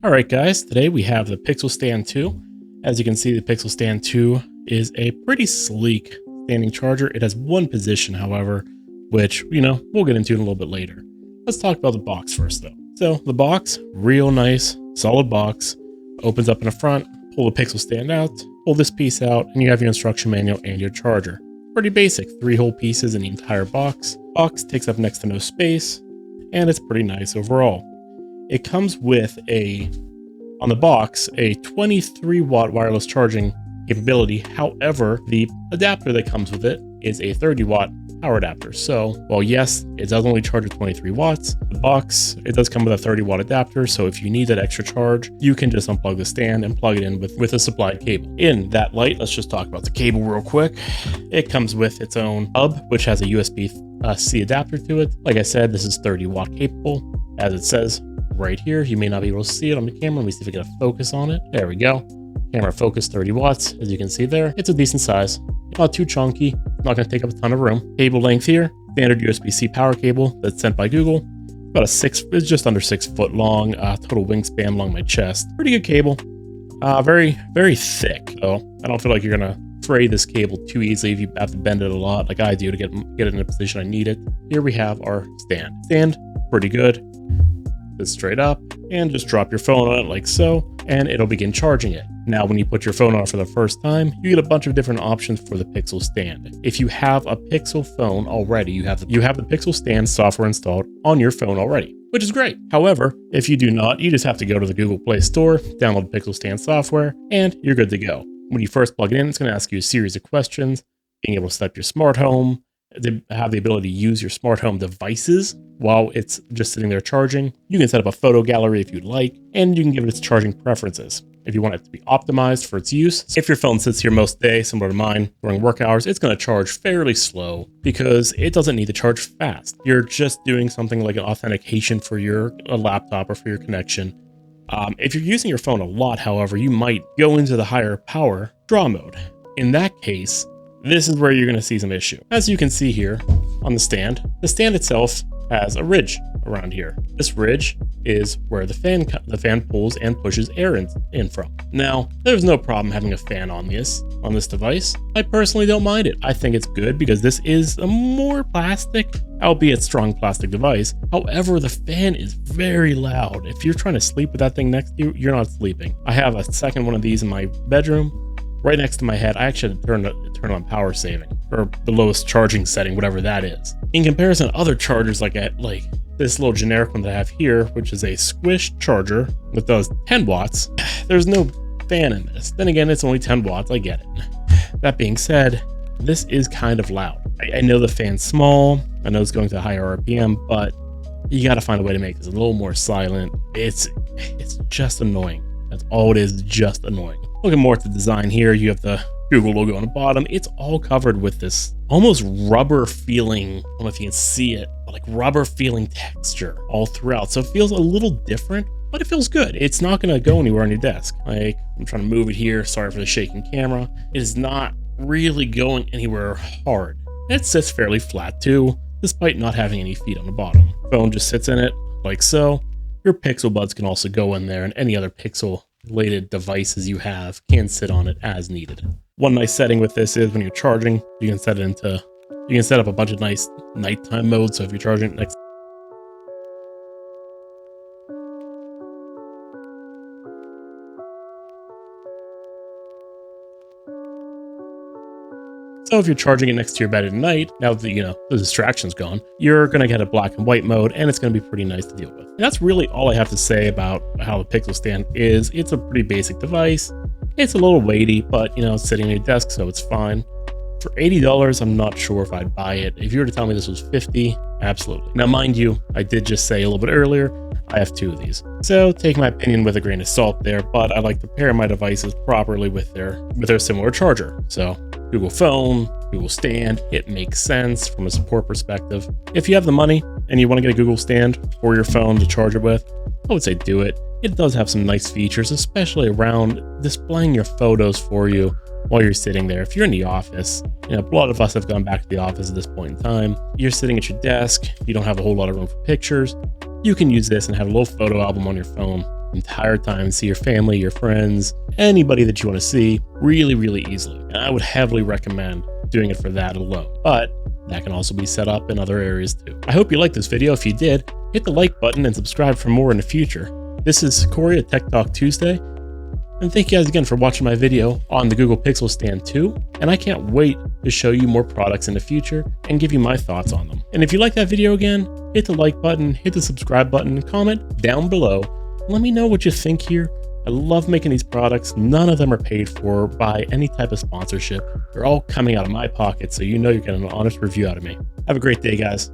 All right, guys, today we have the Pixel Stand 2. As you can see, the Pixel Stand 2 is a pretty sleek standing charger. It has one position, however, which, we'll get into in a little bit later. Let's talk about the box first, though. So the box, real nice, solid box, opens up in the front, pull the Pixel Stand out, pull this piece out, and you have your instruction manual and your charger. Pretty basic, 3 whole pieces in the entire box. Box takes up next to no space, and it's pretty nice overall. It comes with on the box, a 23 watt wireless charging capability. However, the adapter that comes with it is a 30 watt power adapter. So, while yes, it does only charge at 23 watts, the box, it does come with a 30 watt adapter. So if you need that extra charge, you can just unplug the stand and plug it in with a supplied cable. In that light, let's just talk about the cable real quick. It comes with its own hub, which has a USB-C adapter to it. Like I said, this is 30 watt capable, as it says right here. You may not be able to see it on the camera. Let me see if I get a focus on it. There we go. Camera focus, 30 watts. As you can see there, it's a decent size. Not too chunky. Not going to take up a ton of room. Cable length here, standard USB-C power cable that's sent by Google. It's just under 6 foot long. Total wingspan along my chest. Pretty good cable. Very, very thick, though. I don't feel like you're going to fray this cable too easily if you have to bend it a lot like I do to get it in a position I need it. Here we have our stand. Stand, pretty good. Sit straight up and just drop your phone on it like so, and it'll begin charging it. Now, when you put your phone on for the first time, you get a bunch of different options for the Pixel Stand. If you have a Pixel phone already, you have the Pixel Stand software installed on your phone already, which is great. However, if you do not, you just have to go to the Google Play Store, download the Pixel Stand software, and you're good to go. When you first plug it in, it's going to ask you a series of questions, being able to set up your smart home, to have the ability to use your smart home devices while it's just sitting there charging. You can set up a photo gallery if you'd like, and you can give it its charging preferences. If you want it to be optimized for its use, if your phone sits here most days, similar to mine, during work hours, it's going to charge fairly slow because it doesn't need to charge fast. You're just doing something like an authentication for your laptop or for your connection. If you're using your phone a lot, however, you might go into the higher power draw mode. In that case, this is where you're going to see some issue. As you can see here on the stand itself has a ridge around here. This ridge is where the fan pulls and pushes air in from. Now, there's no problem having a fan on this device. I personally don't mind it. I think it's good because this is a more plastic, albeit strong plastic device. However, the fan is very loud. If you're trying to sleep with that thing next to you, you're not sleeping. I have a second one of these in my bedroom. Right next to my head. I actually turn on power saving, or the lowest charging setting, whatever that is. In comparison to other chargers like this little generic one that I have here, which is a squish charger that does 10 watts, there's no fan in this. Then again, it's only 10 watts, I get it. That being said, this is kind of loud. I know the fan's small, I know it's going to a higher RPM, but you gotta find a way to make this a little more silent. It's just annoying. That's all it is, just annoying. Looking more at the design here, you have the Google logo on the bottom. It's all covered with this almost rubber feeling, I don't know if you can see it, but like rubber feeling texture all throughout. So it feels a little different, but it feels good. It's not going to go anywhere on your desk. Like, I'm trying to move it here. Sorry for the shaking camera. It is not really going anywhere hard. It sits fairly flat too, despite not having any feet on the bottom. Phone just sits in it like so. Your Pixel Buds can also go in there, and any other Pixel related devices you have can sit on it as needed. One nice setting with this is when you're charging, you can set up a bunch of nice nighttime modes. So if you're charging next, so if you're charging it next to your bed at night, now that the distraction's gone, you're gonna get a black and white mode, and it's gonna be pretty nice to deal with. And that's really all I have to say about how the Pixel Stand is. It's a pretty basic device. It's a little weighty, but it's sitting on your desk, so it's fine. For $80, I'm not sure if I'd buy it. If you were to tell me this was $50, absolutely. Now, mind you, I did just say a little bit earlier, I have 2 of these. So take my opinion with a grain of salt there, but I like to pair my devices properly with their similar charger. So Google Phone, Google Stand, it makes sense from a support perspective. If you have the money and you want to get a Google Stand for your phone to charge it with, I would say do it. It does have some nice features, especially around displaying your photos for you while you're sitting there. If you're in the office, a lot of us have gone back to the office at this point in time. You're sitting at your desk, you don't have a whole lot of room for pictures. You can use this and have a little photo album on your phone the entire time, see your family, your friends, anybody that you want to see really, really easily. And I would heavily recommend doing it for that alone. But that can also be set up in other areas too. I hope you liked this video. If you did, hit the like button and subscribe for more in the future. This is Corey at Tech Talk Tuesday. And thank you guys again for watching my video on the Google Pixel Stand 2. And I can't wait to show you more products in the future and give you my thoughts on them. And if you like that video again, hit the like button, hit the subscribe button, comment down below. Let me know what you think here. I love making these products. None of them are paid for by any type of sponsorship. They're all coming out of my pocket, so you know you're getting an honest review out of me. Have a great day, guys.